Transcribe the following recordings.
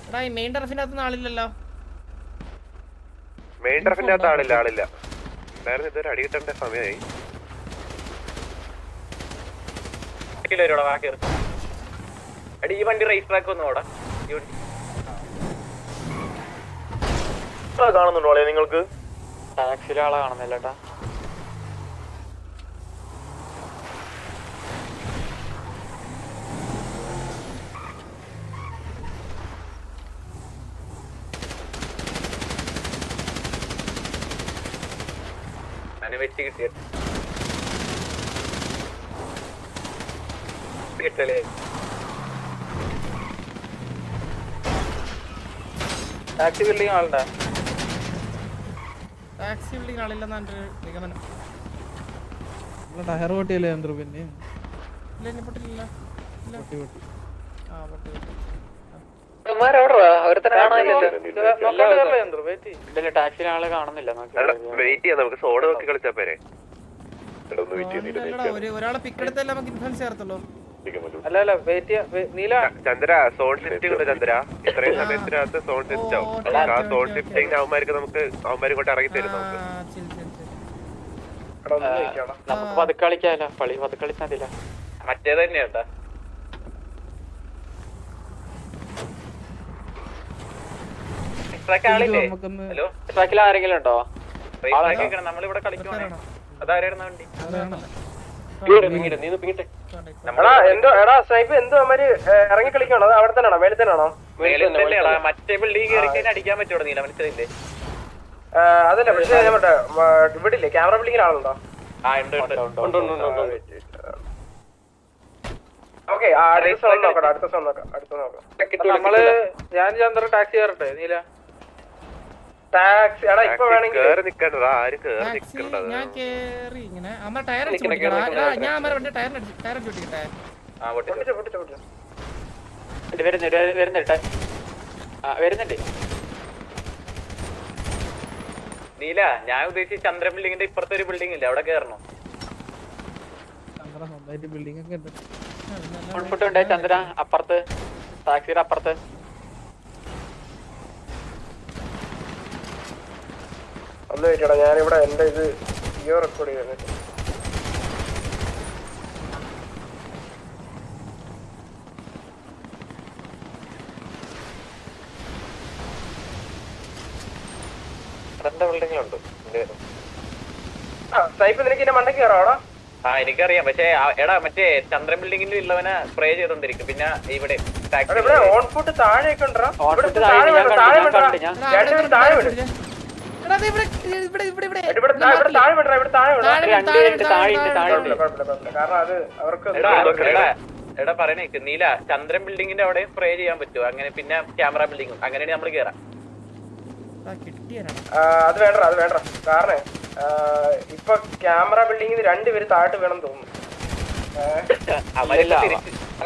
എടാ ഈ main ടെറഫിനകത്ത് ആളില്ലല്ലോ. Main ടെറഫിനകത്ത് ആളില്ല. എന്തായാലും ഇതൊരു അടി കിട്ടേണ്ട സമയമായി. ഈ വണ്ടി റേസ് ട്രാക്ക് ഒന്നും ഓടാ കാണുന്നുണ്ടോ നിങ്ങൾക്ക്? ടാക്സിയിലെ ആളെ കാണുന്നില്ല. വെച്ച് കിട്ടലേ ടാക്സി ബിൽഡിംഗ് ആളുണ്ടാ? ടാക്സി ബിൽഡിംഗ് ആളില്ലെന്നാ എൻ്റെ ഒരു നിഗമനം. ടയർ പൊട്ടിയല്ലേ ചന്ദ്രു? പിന്നെ ഇല്ല ഇനി പൊട്ടില്ല. പൊട്ടി ആ പൊട്ടി. ടാക്സിയിലെ ആളെ കാണുന്നില്ല. നമുക്ക് സോഡ നോക്കി കളിച്ചാ പോരെ? ഒരാളെ പിക്കെടുത്തല്ലേ നമുക്ക് ഇൻഫ്ലുവൻസ് ചേർത്തുള്ളൂ. ചന്ദ്ര സോൺ ഷിഫ്റ്റിംഗ് ഉണ്ട് ചന്ദ്ര. ഇത്രയും സമയത്തിനകത്ത് സോൺ ഷിഫ്റ്റ് ആവും. ആ സോൺ ഷിഫ്റ്റിംഗ് അവന്മാർക്ക് നമുക്ക് അവന്മാർ കൊണ്ട് ഇറങ്ങി തരും. നമുക്ക് പതുക്കെ കളിക്കാല്ലോ. പതുക്കെ കളിച്ചാൽ മറ്റേത് തന്നെയാ. ട്രാക്കിൽ ആരെങ്കിലും ഉണ്ടോ? നമ്മളിവിടെ കളിക്കുവാണ്. അതാരായിരുന്നു വണ്ടി? ഇറങ്ങി കളിക്കണോ? അവിടെ തന്നെയാണോ? മേളിൽ തന്നെയാണോ? മറ്റേ ബിൽഡിംഗ് കയറി കഴിഞ്ഞാൽ അടിക്കാൻ പറ്റുമോ? നീല മനസ്സിലില്ലേ? അതല്ല, പക്ഷേ ഇവിടെ ഇല്ലേ ക്യാമറ ബിൽഡിംഗിൽ ആളുണ്ടോ? ഓക്കെ, അടുത്ത സോൺ നോക്കാം. നമ്മള് ഞാൻ ചന്ദ്രൻ ടാക്സി കയറട്ടെ? നീല ടാക്സി എടാ ഇപ്പൊ വേണമെങ്കിൽ ഞാൻ കേറി ഇങ്ങനെ അമ്മ ടയർ അടിച്ചു ഞാൻ അമ്മ വണ്ടി ടയർ അടിച്ചു പൊട്ടിക്കട്ടെ. വരുന്നുണ്ട്. നീല, ഞാൻ ഉദ്ദേശിച്ച ചന്ദ്രൻ ബിൽഡിങ്ങിന്റെ ഇപ്പുറത്തെ ഒരു ബിൽഡിംഗ് ഇല്ല, അവിടെ കയറണോ? ചന്ദ്ര അപ്പുറത്ത്, ടാക്സിയുടെ അപ്പുറത്ത്. ഒന്ന് വെക്കടാ, ഞാനിവിടെ എന്റെ ഇത് ജിയോ റെക്കോർഡ് ചെയ്യുന്നത്. ബിൽഡിങ്ങിലുണ്ട്. സൈപ്പ് നിനക്ക് എന്റെ മണ്ടയ്ക്ക് കയറാടാ? ആ എനിക്കറിയാം, പക്ഷേ എടാ മറ്റേ ചന്ദ്രൻ ബിൽഡിങ്ങിൽ ഉള്ളവനെ സ്പ്രേ ചെയ്തോണ്ടിരിക്കും. പിന്നെ ഇവിടെ ഓൺ ഫുട്ട് താഴെയൊക്കെ ഉണ്ടോ? കാരണം അത് അവർക്ക് എടാ പറയണേക്ക് നീല, ചന്ദ്രൻ ബിൽഡിങ്ങിന്റെ അവിടെ സ്പ്രേ ചെയ്യാൻ പറ്റുമോ? അങ്ങനെ പിന്നെ ക്യാമറ ബിൽഡിങ്ങും അങ്ങനെയാണ് നമ്മൾ കേറാം. അത് വേണ്ട, അത് വേണ്ട. കാരണം ഇപ്പൊ ക്യാമറ ബിൽഡിങ്ങിന് രണ്ടുപേര് താഴോട്ട് വേണം തോന്നുന്നു.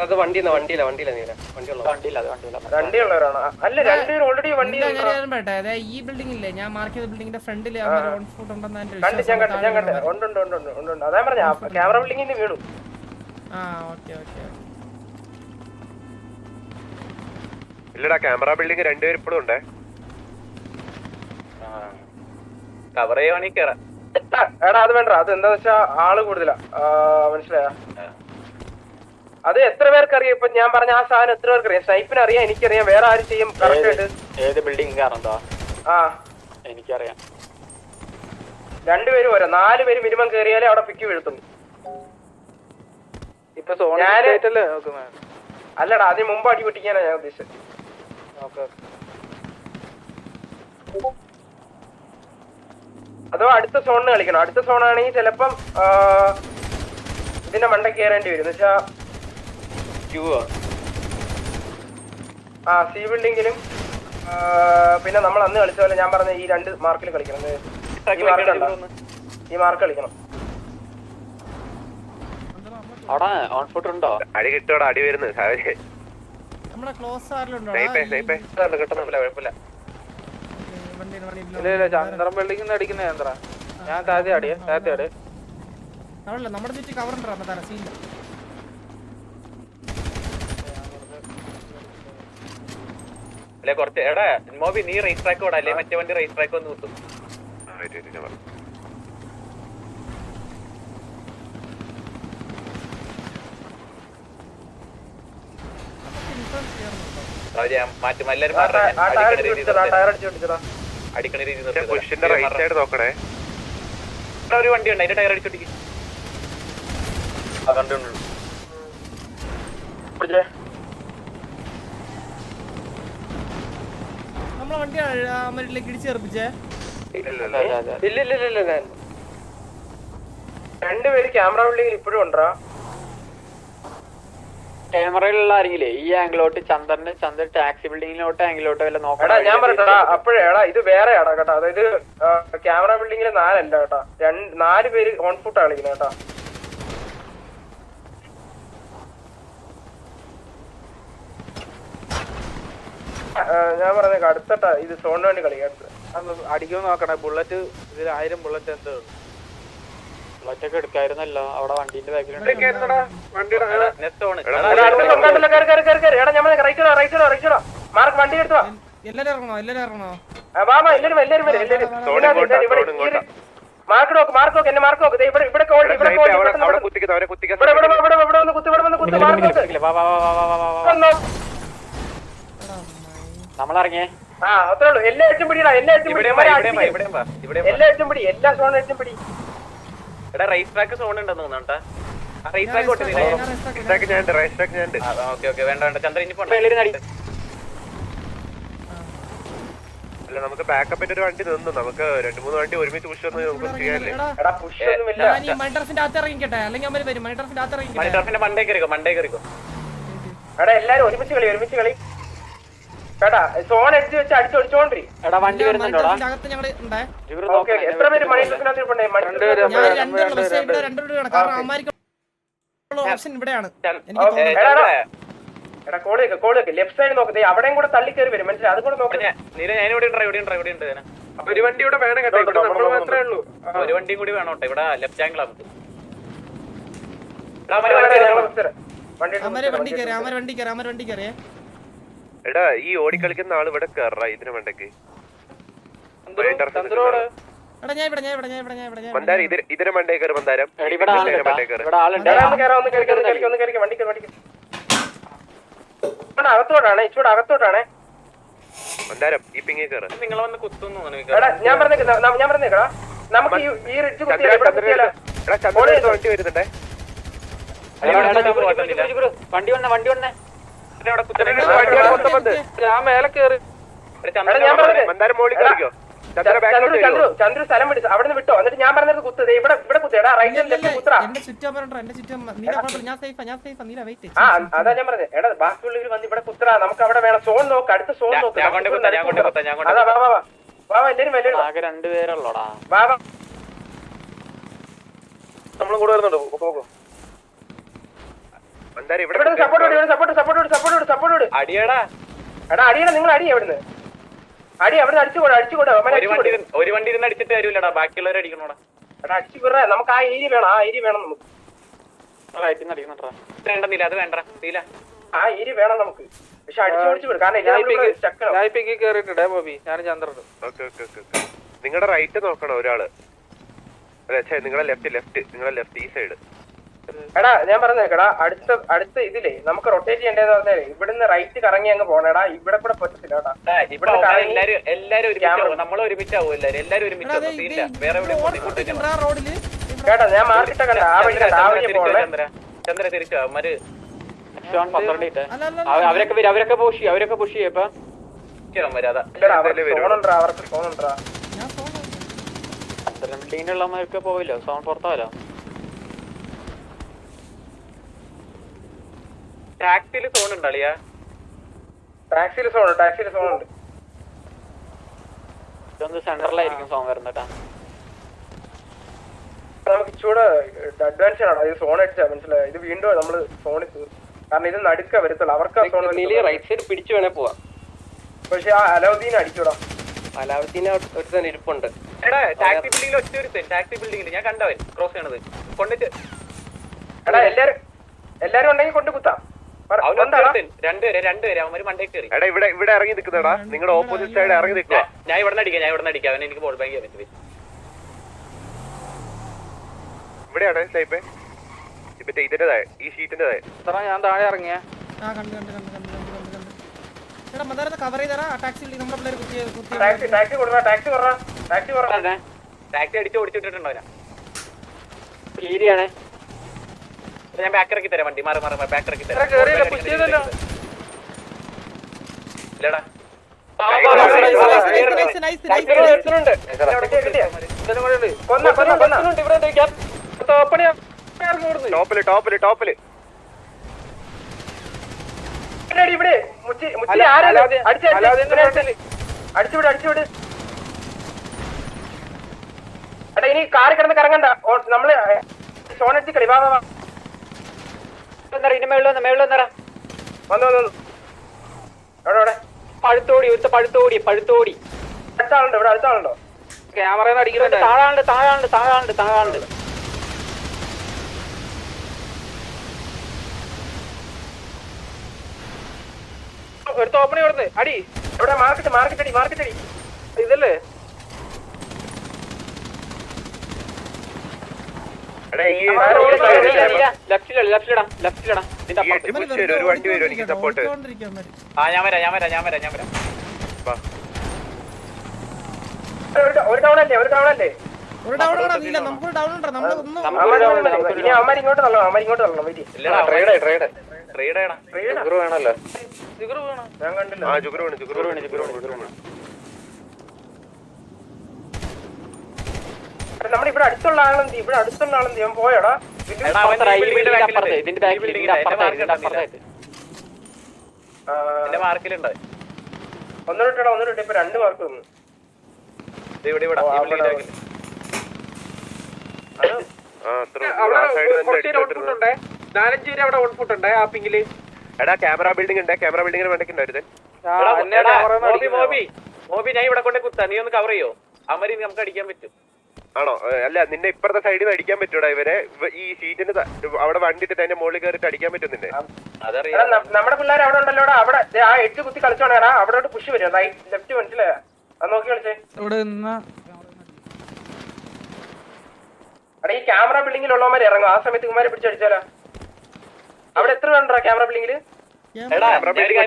അത് വണ്ടിയുള്ളവരാണ്. അല്ല, രണ്ടുപേരും ഓൾറെഡി വണ്ടി. ഈ ബിൽഡിംഗ് ഇല്ലേ, ഞാൻ മാർക്ക് ചെയ്ത ബിൽഡിങ്ങിന്റെ ഫ്രണ്ടിൽ കണ്ട് ഞാൻ കണ്ട് ഉണ്ട്. അതാ പറഞ്ഞ ക്യാമറ ബിൽഡിങ്ങിന് വീണു. ഇല്ലടാ, ക്യാമറ ബിൽഡിംഗ് രണ്ടുപേരും ഇപ്പോഴും ഉണ്ടേ. കവർ ചെയ്യുവാണെങ്കിൽ കേറാം. എടാ അത് വേണ്ട, അത് എന്താന്ന് വെച്ചാ ആള് കൂടുതലാ, മനസ്സിലായ? അത് എത്ര പേർക്ക് അറിയാം? ഇപ്പൊ ഞാൻ പറഞ്ഞ ആ സാധനം എത്ര പേർക്ക് അറിയാം? സ്നൈപ്പിന് അറിയാം, എനിക്കറിയാം. വേറെ ആരും ചെയ്യും കറക്റ്റ് ആയിട്ട്? ഏത് ബിൽഡിംഗ് കാരണോ? ആ എനിക്കറിയാം. രണ്ടുപേരും പോരാ, 4 പേര് മിനിമം കയറിയാലേ അവിടെ പിക്ക് വീഴ്ത്തും. അല്ലടാ, അതിന് മുമ്പ് അടി പൊട്ടിക്കാനാ ഞാൻ ഉദ്ദേശിച്ചത്. അതോ അടുത്ത സോണിന് കളിക്കണം? അടുത്ത സോണാണെങ്കിൽ ചിലപ്പം ഇതിന്റെ മണ്ട കയറേണ്ടി വരും. എന്ന് വെച്ചാ സി ബിൽഡിങ്ങിലും പിന്നെ നമ്മൾ അന്ന് കളിച്ച പോലെ ഞാൻ പറഞ്ഞ ഈ 2 മാർക്കിൽ കളിക്കണം. ഈ മാർക്ക് കളിക്കണം. അടി കിട്ടോടാ, അടി വരുന്നത്. ചന്ദ്രൻ ബിൽഡിംഗ് അടിക്കുന്ന ചന്ദ്ര, ഞാൻ താഴത്തെ ആടിയ നമ്മുടെ ചുറ്റി കവർ ഉണ്ടോ? സീൻ അല്ലെ കുറച്ച് എടാ മോബി നീ റേസ് ട്രാക്ക് ഓടാ അല്ലെ മറ്റേ വണ്ടി റേസ് ട്രാക്ക് വന്ന് കുത്തും. മാറ്റും എല്ലാരും അടിക്കണ രീതി പുഷിന്റെ റൈറ്റ് സൈഡ് നോക്കണേ. ഒരു വണ്ടി ഉണ്ട് അതിന്റെ ടയർ അടിച്ചോട്ടിക്ക്. നമ്മളെ വണ്ടി അമരിലേക്ക് ഇടിച്ച് ചേർപ്പിച്ചേ. ഇല്ല രണ്ടുപേര് ക്യാമറ ബിൽഡിങ്ങിൽ ഇപ്പോഴും ഉണ്ടോ? ക്യാമറയിലുള്ള ആരെങ്കിലേ ഈ ആംഗിലോട്ട് ചന്ദ്രൻ ടാക്സി ബിൽഡിങ്ങിലോട്ട് ആംഗിലോട്ട് വല്ല നോക്കടാ. ഞാൻ പറഞ്ഞടാ അപ്പോഴേടാ ഇത് വേറെ ആടാ കേട്ടോ. അതായത് ക്യാമറ ബിൽഡിങ്ങിൽ 4 അല്ല കേട്ടോ, 4 പേര് ഓൺ ഫുട്ട് കളിക്കുന്നത് കേട്ടോ. ഞാൻ പറഞ്ഞ അടുത്തട്ടാ ഇത് സോണിന് വേണ്ടി കളിക്കാം. അടിക്കുമെന്ന് നോക്കണേ. ബുള്ളറ്റ് ഇതിൽ 1000 ബുള്ളറ്റ് എന്തോ ബുള്ളറ്റ് ഒക്കെ എടുക്കായിരുന്നല്ലോ അവിടെ വണ്ടീന്റെ ബാക്കിലുണ്ട്. മാർക്ക് വണ്ടി എടുത്തോ. എല്ലാരും ഇറങ്ങണോ? മാർക്ക് നോക്ക്, മാർക്ക് നോക്ക്, എന്നെ മാർക്ക് നോക്ക്. ഇവിടെ ഇവിടെ നമ്മളിറങ്ങിയേ. ആ അത്രേ ഉള്ളൂ. എല്ലാ അടിച്ചും പിടിയടാ, എല്ലാ അടിച്ചും പിടി, എല്ലാ അടിച്ചും പിടി, എല്ലാ സോൺ അടിച്ചും പിടി. എടാ റേസ് ട്രാക്ക് സോൺ ഉണ്ടെന്ന് തോന്നുന്നുണ്ടാ. റേസ് ട്രാക്ക് ഓട്ടുന്നില്ലേ? ഓക്കെ വേണ്ട ചന്ദ്രൻ ഇനി പോണ്ട. അല്ല നമുക്ക് ബാക്കപ്പിന്റെ ഒരു വണ്ടി നിന്നു. നമുക്ക് 2-3 വണ്ടി ഒരുമിച്ച് പുഷ് വന്ന് നമുക്ക് ചെയ്യാല്ലേ. എടാ പുഷ് ഒന്നുമില്ല. മൈൻഡർഫിന്റെ അകത്ത് ഇറങ്ങിക്കട്ടെ, അല്ലെങ്കിൽ അവര് വരും. മൈൻഡർഫിന്റെ അകത്ത് ഇറങ്ങിക്കട്ടെ. മണിട്ടർഫിന്റെ മണ്ടേ കയറിക്കോ. എടാ എല്ലാരും ഒരുമിച്ച് കളി കേട്ടാ. സോൺ അടിച്ച് വെച്ച് അടിച്ചോണ്ടിരി. എടാ വണ്ടി വരുന്നുണ്ടോടാ? അകത്ത് ഞങ്ങള് ഉണ്ടേ. എത്ര പേര് മണിക്കകത്ത് പോണ്ടേ? ഞാൻ രണ്ടുപേരും പക്ഷേ ഇവിടെ രണ്ടുപേരും കാരണം അമ്മാരിക്കുള്ള ഓപ്ഷൻ ഇവിടെയാണ് എനിക്ക് തോന്നുന്നത്. എടാ കോളിയൊക്കെ ലെഫ്റ്റ് സൈഡ് നോക്ക്. അവിടെയും കൂടെ തള്ളി കയറി വരും, മനസ്സിലായി? അത് കൂടെ നോക്ക്. ഇവിടെ ഉണ്ട്. ഒരു വണ്ടി ഇവിടെ വേണം കേട്ടോ. ഇവിടെ നമ്മൾ മാത്രമേ ഉള്ളൂ. ഒരു വണ്ടിയും കൂടി വേണം കേട്ടോ. ഇവിടെ ലെഫ്റ്റ് ആംഗിൾ ആണ്. വണ്ടി കയറിയേ. എടാ ഈ ഓടിക്കളിക്കുന്ന ആള് ഇവിടെ കയറാ ഇതിന് വേണ്ടക്ക്. എടാ ഞാൻ ഇവിടെ മന്ദാരം ഇതിന് മണ്ടേ കയറി. മന്ദാരം ഇവിടെ ആളുണ്ട്. അകത്തോട്ടാണ്, ഇച്ചൂടെ അകത്തോട്ടാണ്. മന്ദാരം ഈ പിങ്ങി കയറ. നിങ്ങൾ വന്ന് കുത്തുന്നു. ഞാൻ പറഞ്ഞേക്കടാ, നമുക്ക് ഈ റിഡ്ജ് വണ്ടി വരുന്നുണ്ടേ. വണ്ടി വന്നേ ഞാൻ മേലെ കയറി. മന്ദാരം മോളിൽ കയറിക്കോ. ചന്ദ്രു സ്ഥലം വിട്ടു, അവിടെ നിന്ന് വിട്ടോ. എന്നിട്ട് ഞാൻ പറഞ്ഞത് കുത്ത് ഇവിടെ കുത്തേടാ. Right left കുത്തറ. എന്റെ ചുറ്റും ഞാൻ സേഫാ നീല വെയിറ്റ്. ആ അതാ ഞാൻ പറഞ്ഞത്. എടാ ബാക്കിയുള്ളവർ വന്ന് ഇവിടെ കുത്തറ. നമുക്ക് അവിടെ വേണം സോൺ നോക്ക്, അടുത്ത സോൺ നോക്ക്. അതാ വാ എല്ലാരും വരും. ആകെ 2 പേരുള്ളോടാ. വാ നമ്മളും കൂടെ വരുന്നുണ്ടോ? മന്ദാരം ഇവിടെ സപ്പോർട്ട് അടിയടാ. എടാ അടിയടാ, നിങ്ങൾ അടി എവിടുന്ന് അവിടുന്ന് അടിച്ചുകൂടാ. ഒരു വണ്ടി ഇരുന്ന് അടിച്ചിട്ട് തരൂലടാ, ബാക്കിയുള്ളവരെ അടിക്കണോടാ. എടാ അടിച്ചു വിടറ. നമുക്ക് ആ ഏരിയ വേണം നമുക്ക്. വേണ്ടെന്നില്ല, അത് വേണ്ട നീല. ആ ഏരിയ വേണം നമുക്ക്. പക്ഷെ അടിച്ചു വിടും. കാരണം കേറിട്ടുണ്ടേ ബോബി. ഞാൻ ചന്ദ്രൻ. നിങ്ങളുടെ റൈറ്റ് നോക്കണം ഒരാള്. നിങ്ങളെ ലെഫ്റ്റ് ഈ സൈഡ്. എടാ ഞാൻ പറഞ്ഞേക്കടാ, അടുത്ത ഇതിലേ നമുക്ക് റൊട്ടേറ്റ് ചെയ്യേണ്ടതെന്ന് പറഞ്ഞാല് ഇവിടുന്ന് റൈറ്റ് കറങ്ങി അങ്ങ് പോണേടാ. ഇവിടെ കൂടെ പറ്റത്തില്ല കേട്ടാ. എല്ലാരും നമ്മൾ ഒരുമിച്ചാവും. എല്ലാരും ഒരുമിച്ച് വേറെ റോഡില് കേട്ടാ. ഞാൻ മാർക്കിട്ട കണ്ട ആ വഴി പോണേ. ചന്ദ്ര തിരിച്ചു അവന്മാര് അവരൊക്കെ പുഷ് ചെയ്യപ്പോ വരാതാ. അവർക്ക് സോണുണ്ടാ. ബിൽഡിങ്ങിലുള്ളവർക്ക് പോവില്ലോ, സോൺ പുറത്താവല്ലോ. ടാക്സിയിൽ സോൺ ഉണ്ട് അളിയാ. ടാക്സിയിൽ സോൺ ഉണ്ട്. ഇതൊന്ന് സെന്ററിലായിരിക്കും സോൺ വരുന്നേട്ടാ. നമുക്ക് ഇച്ചൂടെ അഡ്വാൻസ് ആണ് ഇത് സോൺ അടിച്ചാ, മനസ്സിലായി? ഇത് വീണ്ടും നമ്മള് സോണിൽ കാരണം ഇത് നടുക്ക വരത്തുള്ളൂ. അവർക്ക് റൈറ്റ് സൈഡ് പിടിച്ചു വേണേ പോവാം. പക്ഷെ ആ അലാവുദ്ദീൻ അടിച്ചൂടാ. അലാവുദ്ദീൻ ഒരു തന്നെ ഇരിപ്പുണ്ട്. എടാ ടാക്സി ബിൽഡിംഗിൽ ടാക്സി ബിൽഡിംഗിൽ ഞാൻ കണ്ടവൻ ക്രോസ് ചെയ്യണത് കൊണ്ടിട്ട്. എടാ എല്ലാരും ഉണ്ടെങ്കിൽ കൊണ്ട് കുത്താം. രണ്ടുപേര് അവന്മാര് മണ്ടേ കയറി. എടാ ഇവിടെ ഇറങ്ങി നിൽക്കുന്നടാ, നിങ്ങളുടെ ഓപ്പോസിറ്റ് സൈഡ് ഇറങ്ങി നിൽക്കുക. ഞാൻ ഇവിടെ അടിക്കാം അവനെ എനിക്ക് ബോൾ ബാങ്ക് ചെയ്യാൻ പറ്റും. ഇവിടെയാണ് സ്നൈപ്പേ, മറ്റേ ഇതിന്റെ താഴെ, ഈ ഷീറ്റിന്റെ താഴെ. ഞാൻ താഴെ ഇറങ്ങിയ എടാ മദാരത്തെ കവർ ചെയ്തറാ. ടാക്സി നമ്മുടെ പിള്ളേർ ടാക്സി അടിച്ച് ഓടിച്ചിട്ടുണ്ടോ അവനാ? ശരിയാണ്. ഞാൻ ബാക്ക് ഇറക്കി തരാം, വണ്ടി മാറി ബാക്ക് ഇറക്കി തരാം. ഇല്ലടാ ടോപ്പില് അടിച്ചുവിട്. എടാ ഇനി കാറി കിടന്ന് കറങ്ങണ്ട, നമ്മള് സോണറ്റി കളി. വന്നു എവിടെ പഴുത്തോടി അടുത്താളുണ്ടോ? ഇവിടെ അടുത്താളുണ്ടോ? ക്യാമറ അടിക്കുന്നുണ്ട്. താഴാണ്ട് ഒരു തോപ്പണി കൊടുത്ത് അടി. ഇവിടെ മാർക്കറ്റ് അടി. ഇതല്ലേ ലെഫ്റ്റിലിടാ. ഒരു വണ്ടി വരും എനിക്ക് സപ്പോർട്ട്. ഞാൻ വരാം. ഒരു ടൗൺ അല്ലേ? ഒരു ഡൗൺ ഇല്ല, നമുക്കൊരു ഡൗൺ ഉണ്ടോ? നമ്മൾ ഒന്നും അവന്മാർ ഇങ്ങോട്ട് തള്ളണം. വേണല്ലോ. ഞാൻ കണ്ടില്ല. ജുഗുറു വേണം. നമ്മുടെ ഇവിടെ അടുത്തുള്ള ആളെന്തി? ഞാൻ പോയടാ. എന്റെ മാർക്കിലുണ്ട്. ഒന്നിട്ടാ ഇപ്പൊ 2 മാർക്ക് വന്നു. എടാ ക്യാമറ ബിൽഡിംഗ് ഉണ്ട്, ക്യാമറ ബിൽഡിംഗിന് വേണ്ടിട്ടുണ്ടായിരുന്നു. മോബി ഞാൻ ഇവിടെ കൊണ്ട് കുത്താ, നീ ഒന്ന് കവർ ചെയ്യോ? അവര് നമുക്ക് അടിക്കാൻ പറ്റും. ആണോ? അല്ല നിന്നെ ഇപ്പുറത്തെ സൈഡിൽ നിന്ന് അടിക്കാൻ പറ്റൂടാ ഇവരെ. ഈ ഷീറ്റിന് അവിടെ വണ്ടി ഇട്ടിട്ട് അതിന്റെ മുകളിൽ കയറിട്ട് അടിക്കാൻ പറ്റും നിന്നെ. നമ്മുടെ പിള്ളേർ അവിടെ ഉണ്ടല്ലോ. അവിടെ ആ 8 കുത്തി കളിച്ചോണേടാ. അവിടെ പുഷ് വരും. ലെഫ്റ്റ് മനസ്സിലായോ? അത് നോക്കി കളിച്ചേ. അവിടെ ഈ ക്യാമറ ബിൽഡിംഗിലുള്ളവന്മാർ ഇറങ്ങും. ആ സമയത്ത് കുമാരെ പിടിച്ചടിച്ചാലോ? അവിടെ എത്ര വേണ്ടാ ക്യാമറ ബിൽഡിംഗില്? ക്യാമറ ബിൽഡിംഗ്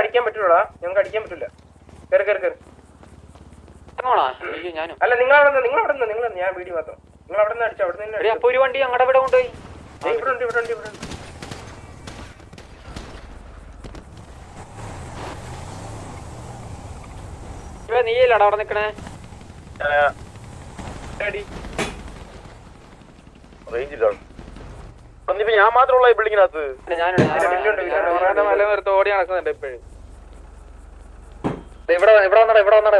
അടിക്കാൻ പറ്റൂടാ. ഞങ്ങൾക്ക് അടിക്കാൻ പറ്റില്ല. കേറി. അല്ല നിങ്ങൾ ഞാൻ വീഡിയോ മാത്രം. നിങ്ങൾ അവിടെ നിന്ന് അടിച്ചു. അവിടെ നിന്ന് അപ്പൊ ഒരു വണ്ടി ഞങ്ങളുടെ ഇവിടെ കൊണ്ടുപോയി. ഇവിടെ ഉണ്ട്. നീയല്ലടാ അവിടെ നിക്കണേ. ഞാൻ മാത്രമുള്ള ഈ ബിൽഡിങ്ങിനകത്ത് ഓടി നടക്കുന്നുണ്ട് ഇപ്പോഴും.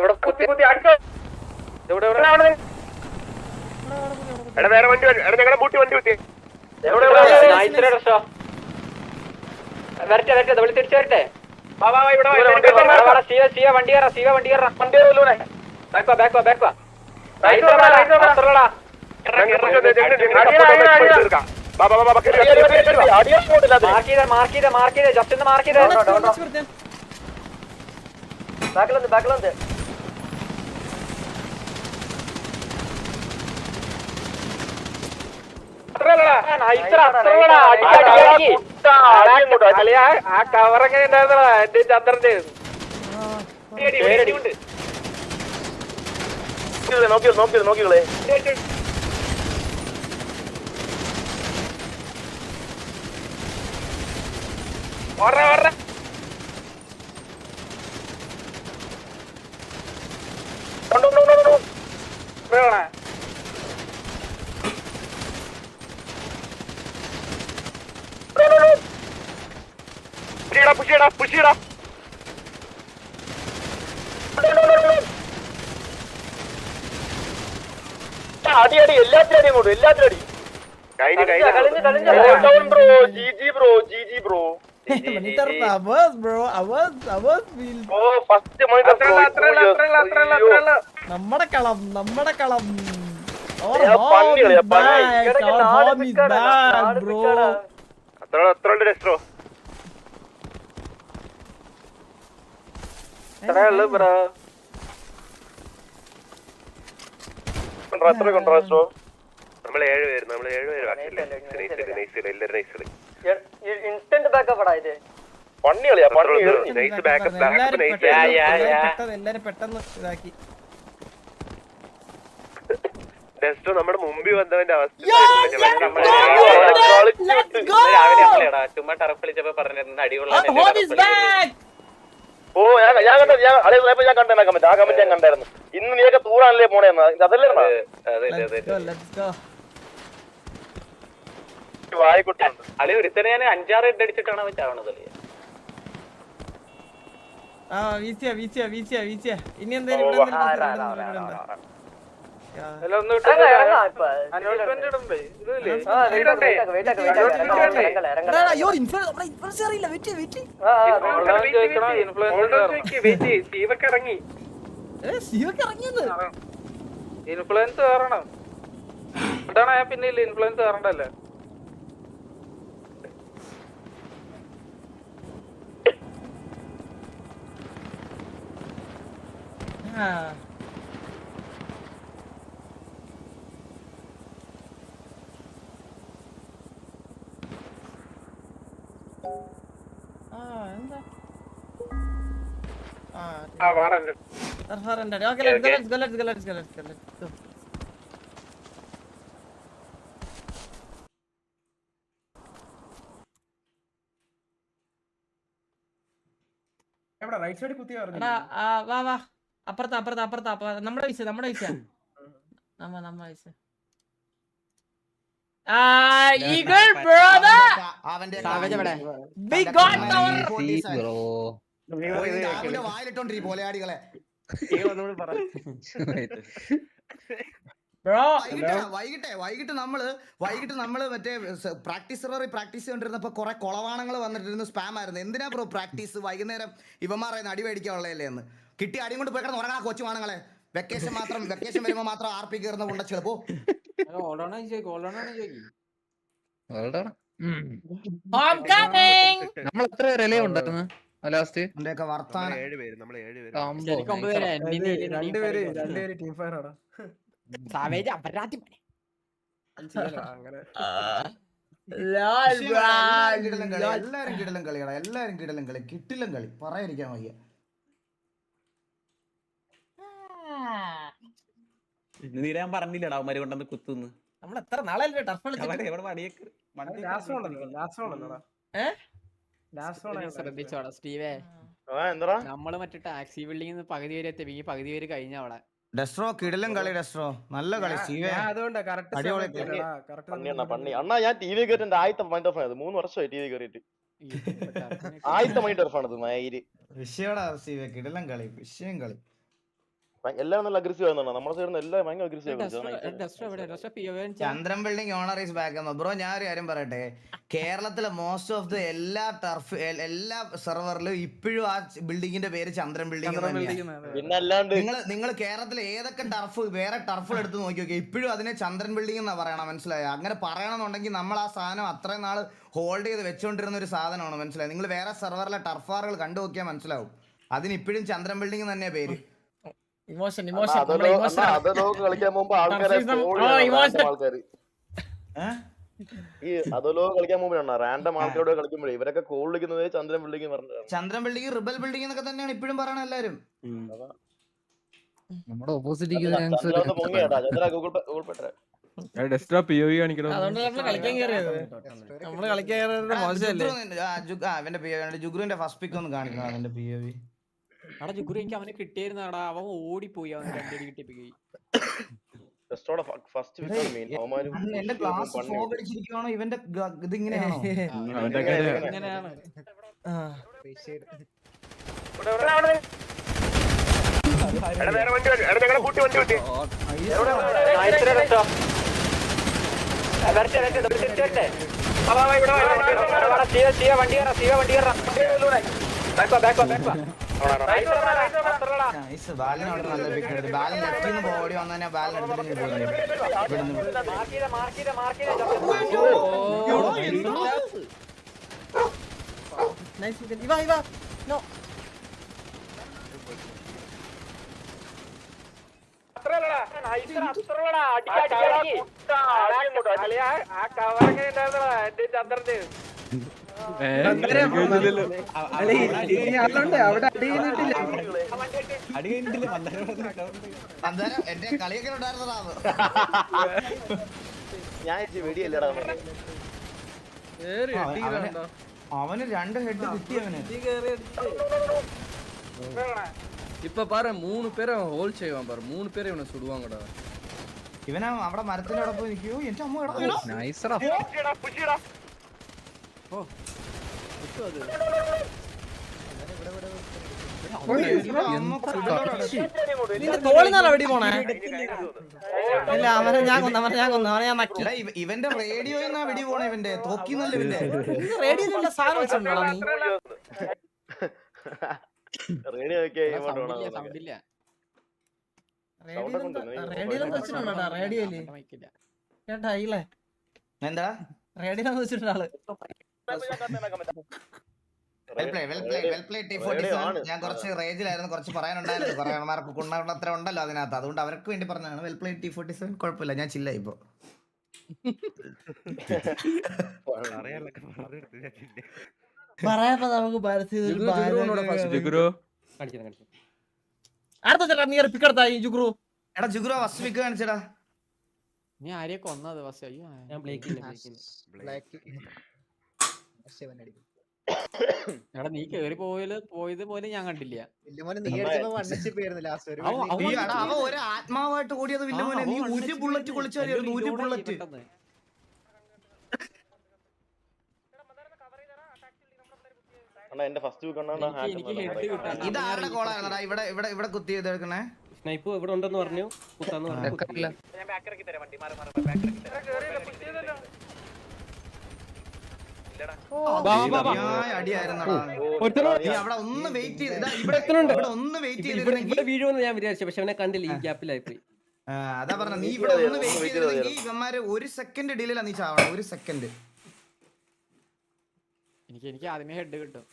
ഇവിടെ കുത്തി അടിച്ചോ. എടാ വേറെ വണ്ടി, ഞങ്ങളുടെ ബൂട്ടി വണ്ടി കുത്തി. വരട്ടെ വിളി തിരിച്ചു വരട്ടെ. ബാക്കിലുണ്ട്. ആ കവറൊക്കെ ഉണ്ടായിരുന്നടാ എന്റെ ചന്ദ്രന്റെ. നോക്കികളെ പുഷിയടാ. അടി എല്ലാത്തിനും അടി. കഴിഞ്ഞു Monitor the hours, bro. Hours will. നമ്മുടെ കളം Our home is back. Our home is back, bro. അത്ര ഉണ്ട് ഡെസ്ട്രോ നമ്മൾ 7 പേര് എല്ലാരും നൈസില് ഇൻസ്റ്റന്റ് ബാക്കപ്പ് ആടാ ഇത് നൈസ് ബാക്കപ്പ് എല്ലാരും പെട്ടെന്ന് ഇതാക്കി. ഡെസ്ട്രോ നമ്മുടെ മുമ്പിൽ വന്നവന്റെ അവസ്ഥ Let's go. ചുമ്മാ ടർഫ് കളിച്ചപ്പോ പറഞ്ഞിരുന്ന അടിയുള്ള Our home is back. ഞാൻ കണ്ടായിരുന്നു ആ കമന്റ് ഞാൻ കണ്ടായിരുന്നു. ഇന്ന് നീയൊക്കെ തൂറാണല്ലേ പോണേന്ന് അതല്ലേ Let's go. വായിക്കുട്ടുണ്ട്. അളി ഒരുത്തനെ ഞാൻ 5-6 ഹെഡ് അടിച്ചിട്ടാണ് അവൻ ചാവണത്. വീഴ്ച ഇനി എന്തായാലും ഇവിടെ ഇൻഫ്ലുവൻസ് കയറണം. ഇതാണ് പിന്നെ ഇല്ല ഇൻഫ്ലുവൻസ് കയറണ്ടല്ലേ. Okay, let's go. വാ അപ്പുറത്താ നമ്മുടെ വിഷ Eagle brother, we got our bro. വൈകിട്ട് നമ്മള് മറ്റേ പ്രാക്ടീസ് ചെയ്തോണ്ടിരുന്നപ്പോ കുറെ കൊളവാണങ്ങൾ വന്നിട്ടിരുന്നു. സ്പാം ആയിരുന്നു. എന്തിനാ ബ്രോ പ്രാക്ടീസ്? വൈകുന്നേരം ഇവന്മാരായിരുന്നു അടി മേടിക്കാനുള്ളതല്ലേ എന്ന്. കിട്ടി അടി കൊണ്ട് പോയി കിടന്ന് ഉറങ്ങാ കൊച്ചുവാണങ്ങളെ. വെക്കേഷൻ വരുമ്പോ മാത്രം RP കയറുന്ന കൊണ്ട ചിലപ്പോ നമ്മൾ എത്ര റിലേ ഉണ്ടായിരുന്നു ലാസ്റ്റ്? വർത്താനം 7 പേര് നമ്മള് 7 പേര് രണ്ടുപേര് ടീം ഫയർ ആടാ. എല്ലാരും കിടലം കളിയാടാ. കിട്ടിലും കളി പറയാതിരിക്കാൻ വയ്യ. ഞാൻ പറഞ്ഞില്ലടാ അവന്മാര് കൊണ്ടുവന്ന് കുത്തുന്നു. നമ്മൾ എത്ര നാളല്ലേ ടർഫ് ശ്രദ്ധിച്ചോടാ സ്റ്റീവേ, നമ്മള് മറ്റേ ടാക്സി ബിൽഡിംഗ് പകുതി വരെ എത്തി, പകുതി പേര് കഴിഞ്ഞ അവിടെ. ഡെസ്ട്രോ കിടിലം കളി. ഡെസ്ട്രോ നല്ല കളി. അണ്ണാ ഞാൻ ടി വി കയറ്റി ആദ്യത്തെ മൈൻഡ് ഓഫ് ആയത് 3 വർഷമായി ടി വി കയറിയിട്ട്. ആദ്യത്തെ മൈൻഡ് ഓഫ് ആണത്. വിഷയടാ കിടിലം കളി. വിഷയം കളി. എല്ലാം നല്ല അഗ്രസീവ് ആയിരുന്നു. നമ്മുടെ സൈഡിൽ നിന്ന് എല്ലാം ഭയങ്കര aggressive. Chandran building owner is back. Bro ഞാൻ ഒരു കാര്യം പറയട്ടെ, കേരളത്തിലെ മോസ്റ്റ് ഓഫ് ദ എല്ലാ സെർവറിലും ഇപ്പോഴും ആ ബിൽഡിങ്ങിന്റെ പേര് ചന്ദ്രൻ ബിൽഡിംഗ് തന്നെയാണ്. പിന്നെ അല്ലാണ്ട് നിങ്ങൾ കേരളത്തിലെ ഏതൊക്കെ വേറെ ടർഫുകൾ എടുത്ത് നോക്കി നോക്കിയാൽ ഇപ്പോഴും അതിനെ ചന്ദ്രൻ ബിൽഡിംഗ് എന്നാ പറയണം. മനസ്സിലായോ? അങ്ങനെ പറയണമെന്നുണ്ടെങ്കിൽ നമ്മൾ ആ സാധനം അത്രയും നാൾ ഹോൾഡ് ചെയ്ത് വെച്ചോണ്ടിരുന്ന ഒരു സാധനമാണ്. മനസ്സിലായോ? നിങ്ങൾ വേറെ സെർവറിലെ ടർഫാറുകൾ കണ്ടു നോക്കിയാൽ മനസ്സിലാവും. അതിന് ഇപ്പോഴും ചന്ദ്രൻ ബിൽഡിംഗ് തന്നെയാ പേര്. ഇമോഷൻ കളിക്കാൻ പോകുമ്പോ ആൾക്കാര് ഈ അതോലോ കളിക്കാൻ പോകുമ്പോഴാണ് റാൻഡം ആൾക്കാരോട് കളിക്കുമ്പോഴേ ഇവരൊക്കെ കോൾ വിളിക്കുന്നത് ചന്ദ്രൻ ബിൽഡിംഗ് പറഞ്ഞതാണ്. ചന്ദ്രൻ ബിൽഡിംഗ്, റിബൽ ബിൽഡിംഗ് എന്നൊക്കെ തന്നെയാണ് ഇപ്പോഴും പറയണ എല്ലാരും. നമ്മുടെ ഓപ്പോസിറ്റ് ജുഗ്രുവിന്റെ ഫസ്റ്റ് പിക്ക് ഒന്ന് കാണിക്കണം. അവന്റെ POV അവിടെ ജുഗുരു എനിക്ക് അവനെ കിട്ടിയായിരുന്നാടാ, അവൻ ഓടിപ്പോയി. അവൻ 2 അടി കിട്ടിപ്പോയി. എന്റെ ക്ലാസ് ഫോഗ് അടിച്ചിരിക്കുവാണോ? ഇവന്റെ ഇത് ഇങ്ങനെയാണോ? ഇങ്ങനെയാണ്. ബാലിനോട് നല്ല പിക്ക് എടുത്ത് ബാലൻ ലെഫ്റ്റിൽ നിന്ന് ഓടി വന്നു കഴിഞ്ഞാൽ ബാലൻ എടുത്തിട്ട് ഇവ നോ എന്റെ കളിയൊക്കെ ഉണ്ടായിരുന്നതാ ഞാൻ വെടിയല്ലടാ അവന് 2 ഹെഡ് കിട്ടി അവന് இப்ப பாரு 3 பேரை ஹோல் செய்வான் பாரு 3 பேரை இவனை சுடுவாங்கடா ഇവനാ അവിടെ മരത്തിന്റെ അവിടെ പോയി നിൽക്കൂ എന്റെ അമ്മ நைஸ்டா തോളിന്നാണ് വെടി പോണേ ഇല്ല അവനെ ഞാൻ കൊന്നു അവനെ ഞാൻ നക്കി ഇവന്റെ റേഡിയോയിൽ നിന്നാ വെടി പോണേ ഇവന്റെ തോക്കിന്നല്ല ഇവന്റെ റേഡിയോയിലുള്ള സാധനം വെച്ചിട്ടുണ്ടോ നീ റേഡിയോ റേഡിയോയിലും വെച്ചിട്ടുണ്ടോടാ റേഡിയോയില് കേട്ടാ ഇല്ലേ എന്താ റേഡിയോയിലും വെച്ചിട്ടുണ്ട് ആള് ഞാൻ കുറച്ച് റേഞ്ചിലായിരുന്നു കുറച്ച് പറയാനുണ്ടായിരുന്നു കുറെ ആൾമാർക്ക് കുണ്ണത്ര ഉണ്ടല്ലോ അതിനകത്ത് അതുകൊണ്ട് അവർക്ക് വേണ്ടി പറഞ്ഞതാണ് വെൽ പ്ലേ T47 കുഴപ്പമില്ല ഞാൻ ചില്ല ഇപ്പൊ പറയാപ്പോ നമുക്ക് അടുത്ത ചേട്ടാ നീ പിക്കെടുത്താ ഈ ജുഗ്രു എടാ ജുഗ്രു ഫസ്റ്റ് പിക്ക് കാണിച്ചടാ നീ ആരെയെ കൊന്നത് ബസ് അയ്യോ എടാ നീ കേറി പോയത് പോലെ ഞാൻ കണ്ടില്ല അവ ഒരു ആത്മാവായിട്ട് ഓടിയത് വില്ല മോനെ നീ 1 ബുള്ളറ്റ് കൊളിച്ചായിരുന്നു 1 ബുള്ളറ്റ് എന്റെ ഫസ്റ്റ് ഇതാരുടെ കോളായിരുന്നടാ ഇവിടെ ഇവിടെ ഇവിടെ കുത്തി ചെയ്തെടുക്കണേ സ്നൈപ്പ് ഇവിടെ ഉണ്ടെന്ന് പറഞ്ഞു അടിയായിരുന്നടാ അവിടെ ഒന്ന് വെയിറ്റ് ചെയ്ത് ഇവിടെ ഒന്ന് വെയിറ്റ് ചെയ്തിരുന്നെങ്കിൽ വീഴുമെന്ന് ഞാൻ വിചാരിച്ചു പക്ഷെ അവനെ കണ്ടില്ല ഈ ഗ്യാപ്പിലായി പോയി അതാ പറഞ്ഞ നീ ഇവിടെ ഒന്ന് വെയിറ്റ് ചെയ്തിരുന്നെങ്കിൽ ഇവന്മാര് 1 സെക്കൻഡ് ഡിലേയിലാണ് നീ ചാവണം 1 സെക്കൻഡ് എനിക്ക് ആദ്യമേ ഹെഡ് കിട്ടും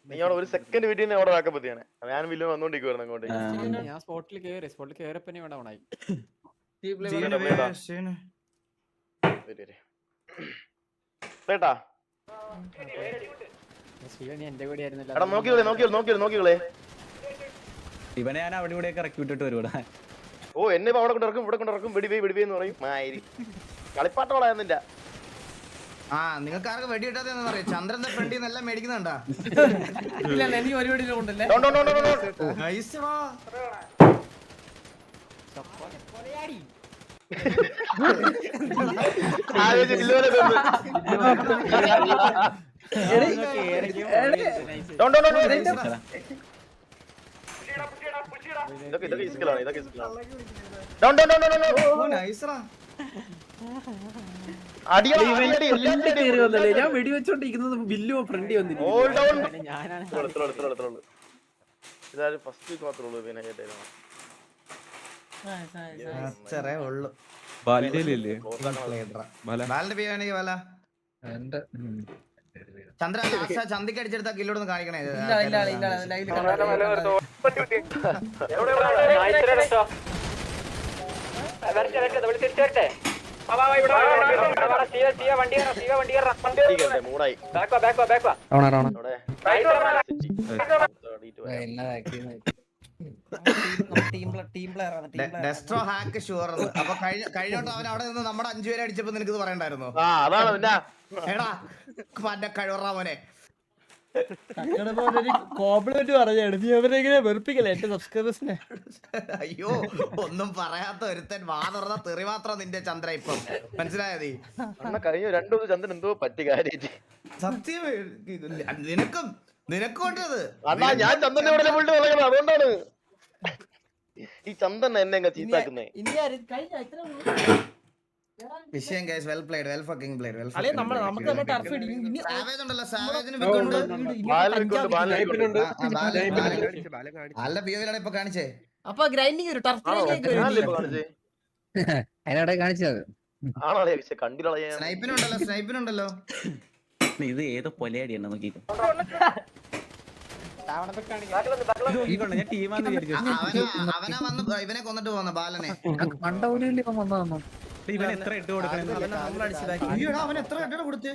നീ അവിടെ 1 സെക്കൻഡ് വീട്ടിൽ നിന്ന് അവിടെ ബാക്കപ്പ് എത്തിയാണ് ഞാൻ വില്ലു വന്നോണ്ടിരിക്കുവായിരുന്നു അങ്ങോട്ട് ഞാൻ സ്പോട്ടിൽ കേറിയപ്പോ ഇവിടെ ഉണ്ടായി കേട്ടാ നീ എന്റെ കൂടെ ആയിരുന്നില്ല എടാ നോക്കിയോളേ ഇവനെ ഞാൻ അവിടെ ഇവിടെ ഇറക്കി വിട്ടിട്ട് വരുവാ ഓ എന്നെ ഇപ്പൊ അവിടെ കൊണ്ടിറക്കും ഇവിടെ കൊണ്ടിറക്കും വെടിവേ എന്ന് പറയും മാരി കളിപ്പാട്ടോളായിരുന്നില്ല നിങ്ങൾക്ക് ആർക്ക് വെടി കിട്ടാതെന്ന് പറയാം ചന്ദ്രന്റെ ഫ്രണ്ടിൽ നിന്നെല്ലാം മേടിക്കുന്നുണ്ടാ ഇല്ല എനിക്ക് ഒരു വെടി കൊണ്ടല്ലേ ഞാൻ വെടിവെച്ചോണ്ടിരിക്കുന്നത് ബില്ലു ഫ്രണ്ടി വന്നില്ല ഫസ്റ്റ് മാത്രമേ ഉള്ളൂ പിന്നെ അത്രേ ഉള്ളു ചന്ദ്ര ചന്തിക്ക് അടിച്ചെടുത്ത കില്ലോടൊന്ന് കാണിക്കണേ ഡെസ്ട്രോ ഹാക്ക് ഷുവർ. അപ്പൊ കഴിഞ്ഞോട്ട് അവൻ അവിടെ നിന്ന് നമ്മുടെ 5 പേരെ അടിച്ചപ്പോ നിനക്ക് ഇത് പറയണ്ടായിരുന്നോ? എടാ മറ്റേ കഴിവറാ മോനെ കോംപ്ലിമെന്റ് പറഞ്ഞാണ് നീ അവരെങ്ങനെ വെറുപ്പിക്കല്ലേ എന്റെ സബ്സ്ക്രൈബേഴ്സിനെ. അയ്യോ ഒന്നും പറയാത്ത ഒരുത്തൻ വാ തുറന്ന തെറി മാത്രം നിന്റെ ചന്ദ്ര ഇപ്പം മനസ്സിലായതീ. കഴിഞ്ഞ 2 ദിവസം ചന്ദ്രൻ എന്തോ പറ്റി കാര്യം സത്യം നിനക്കും നിനക്കൊണ്ടത് ഞാൻ ചന്ദ്രനെ ഇവിടെ വിളിച്ചു കളയണം. അതുകൊണ്ടാണ് ഈ ചന്ദ്രൻ എന്നെ ചീത്താക്കുന്നേ. വിഷയം guys well played well fucking played well അളിയ നമുക്ക് നമ്മുടെ ടർഫ് ഇനി സാവേജ് ഉണ്ടല്ലോ സാവേജിന് വിക്കുണ്ട് അല്ല പിയോയിലാണ് ഇപ്പൊ കാണിച്ചേ അപ്പൊ ഗ്രൈൻഡിങ് ഒരു ടർഫിലേക്ക് അതിനവിടെ കാണിച്ചത് ആണല്ലേ കണ്ടില്ല സ്നൈപ്പിനുണ്ടല്ലോ ഇത് ഏതോ പൊലയടിയാണ് നോക്കി അവനാ വന്ന് ഇവനെ കൊന്നിട്ട് പോന്ന ബാലനെ മണ്ടവനല്ലേ ഇപ്പം വന്നതെന്നോ ഇവൻ എത്ര ഇട്ട് കൊടുക്കണം അയ്യോടാ അവൻ എത്ര എണ്ണ കൊടുത്ത്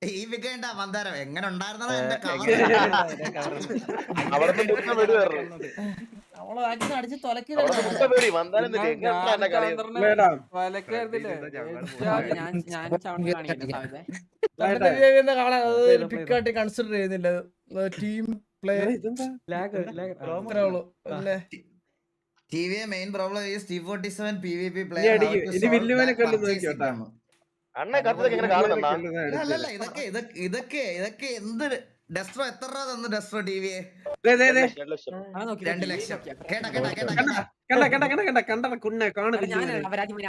ഈ വികേണ്ട മന്ദാരം എങ്ങനെ ഉണ്ടായിരുന്നതാ എന്റെ അവളെ വാക്സിൻ അടിച്ച് തൊലക്കി കാണാൻ പിക്കായിട്ട് കൺസിഡർ ചെയ്യുന്നില്ല ടീം പ്ലേ അല്ലേ ടിവിയെ മെയിൻ പ്രോബ്ലം ഈ സ്റ്റീവ് 47 PvP പ്ലെയർ അല്ലല്ല ഇതൊക്കെ എന്ത് ഡെസ്ട്രോ എത്ര രൂപ തന്നു ഡെസ്ട്രോ ടിവിയെ 2 ലക്ഷം കേട്ടാ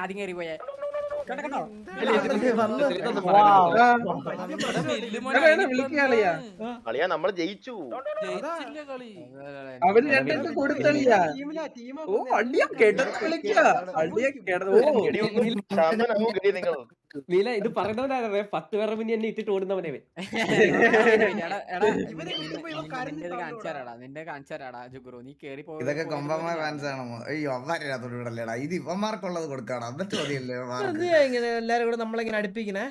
ആദ്യം കയറി പോയേ അളിയാ നമ്മള് ജയിച്ചു അവര് രണ്ടെണ്ണം കൊടുത്തളിയാ ഓ അള്ളിയ നിങ്ങൾ ഇത് പറയുന്നവനാണ് 10 പേരുടെ മുന്നേ എന്നെ ഇട്ടിട്ട് ഓടുന്നവനെ നിന്റെ കാണിച്ചാരാടാ ജുഗ്രു നീ കേറി പോ ഇതൊക്കെ കൊമ്പന്മാർ ഫാൻസ് ആണോ അയ്യോ അവന്മാരില്ലാത്തോട് വിടല്ലേടാ ഇത് ഇവന്മാർക്കുള്ളത് കൊടുക്കാടാ എന്നിട്ട് ചോദ്യമല്ലേ ഇങ്ങനെ എല്ലാരും കൂടെ നമ്മളിങ്ങനെ അടുപ്പിക്കണേ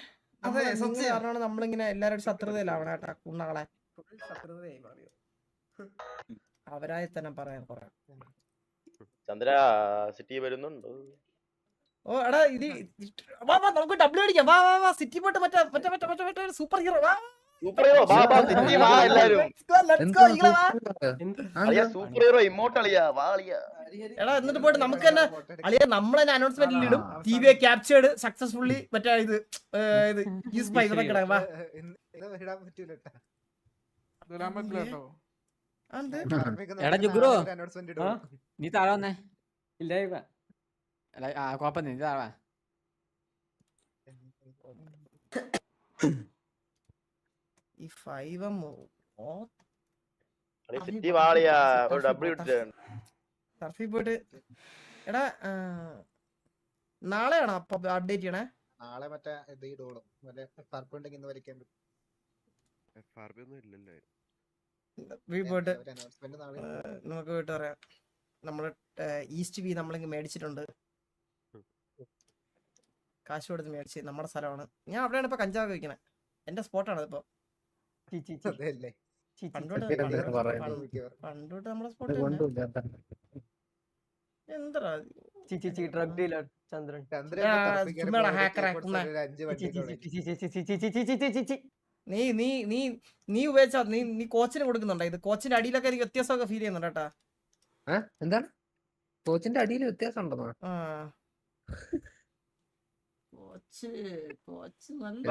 അതെ സത്യം കാരണമാണ് നമ്മളിങ്ങനെ എല്ലാരും ശത്രുതയിലാവണേട്ടാ കുണ്ണകളെ അവരായി തന്നെ പറയാൻ കുറെ ചന്ദ്ര സിറ്റി വരുന്നുണ്ടോ ഓ എടാ ഇത് വാ നമുക്ക് ഡബ്ല്യൂ അടിക്കാം വാ സിറ്റി പോയിട്ട് മറ്റേ സൂപ്പർ ഹീറോ വാ സൂപ്പർ ഹീറോ സിറ്റി വാ എല്ലാരും സൂപ്പർ ഹീറോ ഇമോട്ട് അളിയാ വാ അളിയാ എടാ എന്നിട്ട് പോയിട്ട് നമുക്ക് തന്നെ അളിയ നമ്മൾ തന്നെ അനൗൺസ്മെന്റിൽ ഇടും ടിവിയെ ക്യാപ്ചേർഡ് സക്സസ്ഫുള്ളി മറ്റേ ഇത് വാ എടാ ജുഗ്രു നീ താഴെ വന്നേ ഇല്ല കോപ്പ നീ താഴെ ഈ 5 സിറ്റി വാ അളിയാ ഡബ്ല്യൂ ഇട്ടിട്ടുണ്ട് ടർഫിൽ പോയിട്ട് എടാ നാളെയാണോ അപ്പൊ അപ്ഡേറ്റ് ചെയ്യണേ നാളെ മറ്റേ ഇത് ഇടോളും പർപ്പുണ്ടെങ്കിൽ ഇന്ന് വലിക്കാൻ പോയിട്ട് നമുക്ക് പോയിട്ട് പറയാം നമ്മള് ഈസ്റ്റ് ബി നമ്മളിങ്ങ് മേടിച്ചിട്ടുണ്ട് കാശ് കൊടുത്ത് മേടിച്ച് നമ്മുടെ സ്ഥലമാണ് ഞാൻ അവിടെയാണ് ഇപ്പൊ കഞ്ചാവ് വെക്കണേ എന്റെ സ്പോട്ടാണ് ഇപ്പൊ പണ്ടോട്ട് നമ്മുടെ സ്പോട്ട് എന്താ ഡ്രഗ് ഡീലർ ചന്ദ്രൻ നീ ഉപയോഗിച്ചാ നീ കോച്ചിന് കൊടുക്കുന്നുണ്ടോ ഇത് കോച്ചിന്റെ അടിയിലൊക്കെ എനിക്ക് വ്യത്യാസമൊക്കെ ഫീൽ ചെയ്യുന്നുണ്ട് കേട്ടാ എന്താണ് കോച്ചിന്റെ അടിയിൽ വ്യത്യാസം ഉണ്ടെന്നോ കോച്ച് നല്ല